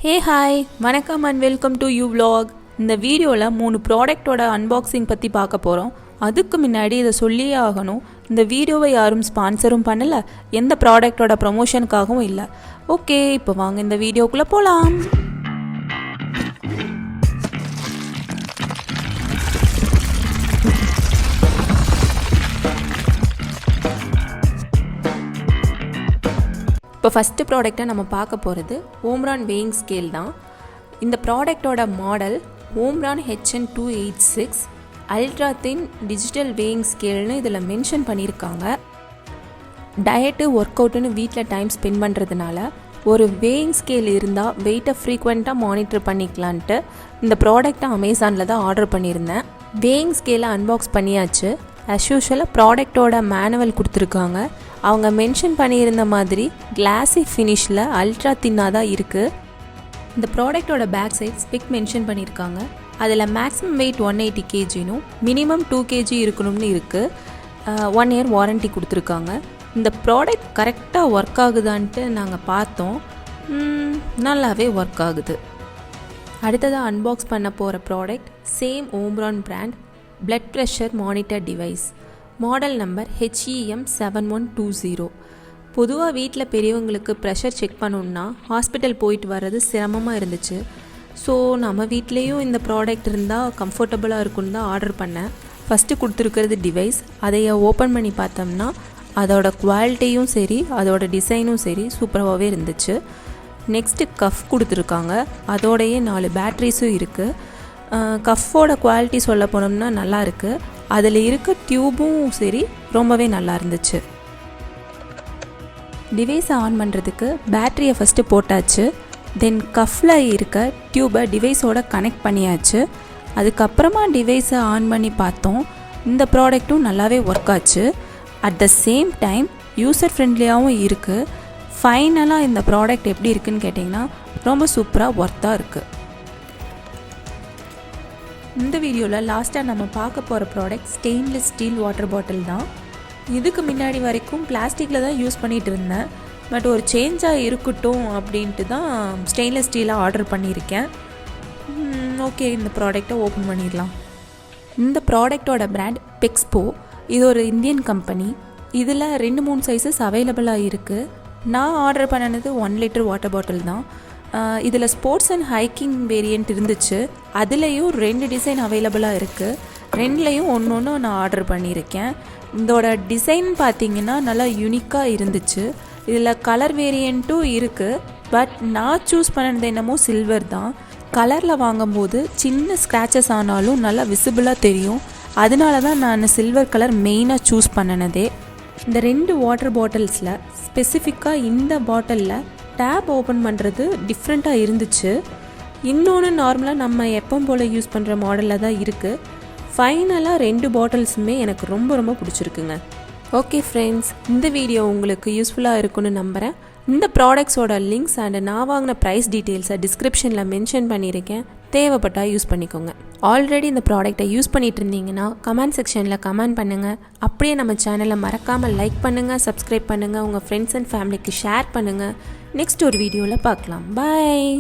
Hey hi, வணக்கம் and welcome to you vlog. இந்த வீடியோவில் 3 ப்ராடக்டோட அன்பாக்சிங் பற்றி பார்க்க போகிறோம். அதுக்கு முன்னாடி இதை சொல்லியே ஆகணும், இந்த வீடியோவை யாரும் ஸ்பான்சரும் பண்ணலை, எந்த ப்ராடக்டோட ப்ரமோஷனுக்காகவும் இல்லை. ஓகே, இப்போ வாங்க இந்த வீடியோக்குள்ளே போகலாம். இப்போ ஃபஸ்ட்டு ப்ராடக்டை நம்ம பார்க்க போகிறது ஓம்ரான் வெயிங் ஸ்கேல் தான். இந்த ப்ராடக்டோட model Omron HN286 ultra thin digital weighing ஸ்கேல்னு இதில் மென்ஷன் பண்ணியிருக்காங்க. டயட்டு ஒர்க் அவுட்டுன்னு வீட்டில் டைம் ஸ்பெண்ட் பண்ணுறதுனால ஒரு வெயிங் ஸ்கேல் இருந்தால் வெயிட்டை ஃப்ரீக்வெண்ட்டாக மானிட்டர் பண்ணிக்கலான்ட்டு இந்த ப்ராடக்டை அமேசானில் தான் ஆர்டர் பண்ணியிருந்தேன். வெயிங் ஸ்கேலை அன்பாக்ஸ் பண்ணியாச்சு. ஆஸ் யூஷுவலாக ப்ராடக்டோட மேனுவல் கொடுத்துருக்காங்க. அவங்க மென்ஷன் பண்ணியிருந்த மாதிரி கிளாஸி ஃபினிஷில் அல்ட்ரா தின்னாக தான் இருக்குது. இந்த ப்ராடக்டோட பேக் சைட் ஸ்பெக் மென்ஷன் பண்ணியிருக்காங்க. அதில் மேக்ஸிமம் வெயிட் 180 kgனும் மினிமம் 2 kg இருக்கணும்னு இருக்குது. 1 year வாரண்ட்டி கொடுத்துருக்காங்க. இந்த ப்ராடக்ட் கரெக்டாக ஒர்க் ஆகுதான்ட்டு நாங்கள் பார்த்தோம். நல்லாவே ஒர்க் ஆகுது. அடுத்ததாக அன்பாக்ஸ் பண்ண போகிற product same Omron brand blood pressure monitor device. Model number HEM7120. பொதுவாக வீட்டில் பெரியவங்களுக்கு ப்ரெஷர் செக் பண்ணணுன்னா ஹாஸ்பிட்டல் போயிட்டு வர்றது சிரமமாக இருந்துச்சு. ஸோ நம்ம வீட்லேயும் இந்த ப்ராடக்ட் இருந்தால் கம்ஃபர்டபுளாக இருக்குன்னு தான் ஆர்டர் பண்ணேன். ஃபஸ்ட்டு கொடுத்துருக்கிறது டிவைஸ். அதையை ஓப்பன் பண்ணி பார்த்தோம்னா அதோட குவாலிட்டியும் சரி அதோட டிசைனும் சரி சூப்பராகவே இருந்துச்சு. நெக்ஸ்ட்டு கஃப் கொடுத்துருக்காங்க. அதோடையே 4 பேட்ரிஸும் இருக்குது. கஃப்போட குவாலிட்டி சொல்ல போனோம்னா நல்லா இருக்குது. அதில் இருக்க டியூபும் சரி ரொம்பவே நல்லா இருந்துச்சு. டிவைஸை ஆன் பண்ணுறதுக்கு பேட்டரியை ஃபஸ்ட்டு போட்டாச்சு. தென் கஃப்பில் இருக்க டியூபை டிவைஸோட கனெக்ட் பண்ணியாச்சு. அதுக்கப்புறமா டிவைஸை ஆன் பண்ணி பார்த்தோம். இந்த ப்ராடக்ட்டும் நல்லாவே ஒர்க் ஆச்சு. At the same time user ஃப்ரெண்ட்லியாகவும் இருக்குது. ஃபைனலாக இந்த ப்ராடக்ட் எப்படி இருக்குதுன்னு கேட்டிங்கன்னா ரொம்ப சூப்பராக ஒர்த்தாக இருக்குது. இந்த வீடியோவில் லாஸ்ட்டாக நம்ம பார்க்க போகிற product stainless steel water bottle தான். இதுக்கு முன்னாடி வரைக்கும் பிளாஸ்டிக்கில் தான் யூஸ் பண்ணிகிட்டு இருந்தேன். பட் ஒரு சேஞ்சாக இருக்கட்டும் அப்படின்ட்டு தான் ஸ்டெயின்லெஸ் ஸ்டீலாக ஆர்டர் பண்ணியிருக்கேன். ஓகே, இந்த ப்ராடக்டை ஓப்பன் பண்ணிடலாம். இந்த ப்ராடக்டோட பிராண்ட் பெக்ஸ்போ. இது ஒரு இந்தியன் கம்பெனி. இதில் 2-3 சைஸஸ் அவைலபிளாக இருக்குது. நான் ஆர்டர் பண்ணினது 1 liter வாட்டர் பாட்டில் தான். இதில் ஸ்போர்ட்ஸ் அண்ட் ஹைக்கிங் வேரியண்ட் இருந்துச்சு. அதுலேயும் 2 டிசைன் அவைலபிளாக இருக்குது. 2லேயும் ஒன்று நான் ஆர்டர் பண்ணியிருக்கேன். இதோட டிசைன் பார்த்திங்கன்னா நல்லா யூனிக்காக இருந்துச்சு. இதில் கலர் வேரியண்ட்டும் இருக்குது. பட் நான் சூஸ் பண்ணது என்னமோ சில்வர் தான். கலரில் வாங்கும்போது சின்ன ஸ்க்ராச்சஸ் ஆனாலும் நல்லா விசிபிளாக தெரியும். அதனால தான் நான் சில்வர் கலர் மெயினாக சூஸ் பண்ணினதே. இந்த 2 வாட்டர் பாட்டில்ஸில் ஸ்பெசிஃபிக்காக இந்த பாட்டிலில் டேப் ஓப்பன் பண்ணுறது டிஃப்ரெண்ட்டாக இருந்துச்சு. இன்னொன்று நார்மலாக நம்ம எப்போ போல் யூஸ் பண்ணுற மாடலில் தான் இருக்குது. ஃபைனலாக 2 பாட்டில்ஸுமே எனக்கு ரொம்ப ரொம்ப பிடிச்சிருக்குங்க. ஓகே ஃப்ரெண்ட்ஸ், இந்த வீடியோ உங்களுக்கு யூஸ்ஃபுல்லாக இருக்குன்னு நம்புகிறேன். இந்த ப்ராடக்ட்ஸோட லிங்க்ஸ் அண்ட் நான் வாங்கின ப்ரைஸ் டீட்டெயில்ஸை டிஸ்கிரிப்ஷனில் மென்ஷன் பண்ணியிருக்கேன். தேவைப்பட்டால் யூஸ் பண்ணிக்கோங்க. ஆல்ரெடி இந்த ப்ராடக்டை யூஸ் பண்ணிகிட்டு இருந்தீங்கன்னா கமெண்ட் செக்ஷனில் கமெண்ட் பண்ணுங்கள். அப்படியே நம்ம சேனலை மறக்காமல் லைக் பண்ணுங்கள், சப்ஸ்கிரைப் பண்ணுங்கள், உங்கள் ஃப்ரெண்ட்ஸ் அண்ட் ஃபேமிலிக்கு ஷேர் பண்ணுங்கள். நெக்ஸ்ட் ஒரு வீடியோவில் பார்க்கலாம். பாய்.